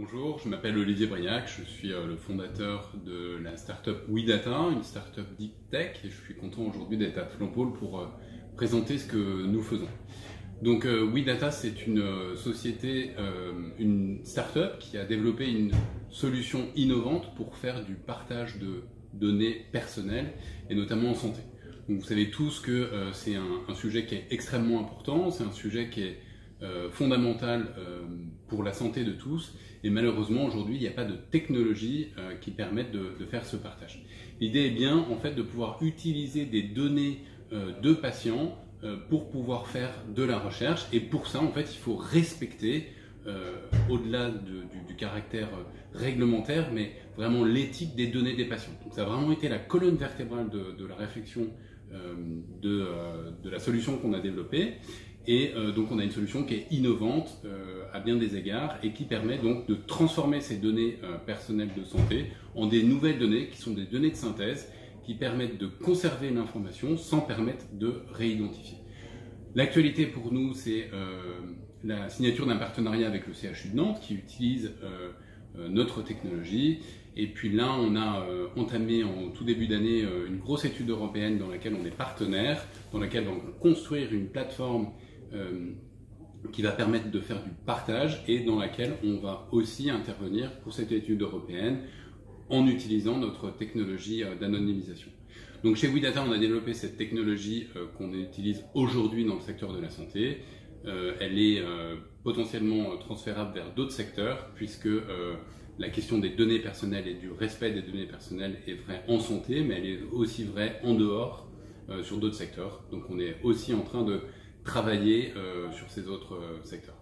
Bonjour, je m'appelle Olivier Briac, je suis le fondateur de la startup WeData, une startup deep tech, et je suis content aujourd'hui d'être à Flampol pour présenter ce que nous faisons. Donc WeData, c'est une société, une startup qui a développé une solution innovante pour faire du partage de données personnelles et notamment en santé. Donc vous savez tous que c'est un sujet qui est extrêmement important, c'est un sujet qui est fondamental pour la santé de tous, et malheureusement aujourd'hui il n'y a pas de technologie qui permette de faire ce partage. L'idée est bien en fait de pouvoir utiliser des données de patients pour pouvoir faire de la recherche, et pour ça en fait il faut respecter au-delà du caractère réglementaire, mais vraiment l'éthique des données des patients. Donc ça a vraiment été la colonne vertébrale de la réflexion de la solution qu'on a développée. Et donc on a une solution qui est innovante à bien des égards et qui permet donc de transformer ces données personnelles de santé en des nouvelles données qui sont des données de synthèse qui permettent de conserver l'information sans permettre de réidentifier. L'actualité pour nous, c'est la signature d'un partenariat avec le CHU de Nantes qui utilise notre technologie. Et puis là, on a entamé en tout début d'année une grosse étude européenne dans laquelle on est partenaire, dans laquelle on va construire une plateforme qui va permettre de faire du partage et dans laquelle on va aussi intervenir pour cette étude européenne en utilisant notre technologie d'anonymisation. Donc chez WeData, on a développé cette technologie qu'on utilise aujourd'hui dans le secteur de la santé. Elle est potentiellement transférable vers d'autres secteurs puisque la question des données personnelles et du respect des données personnelles est vraie en santé, mais elle est aussi vraie en dehors sur d'autres secteurs. Donc on est aussi en train de travailler sur ces autres secteurs.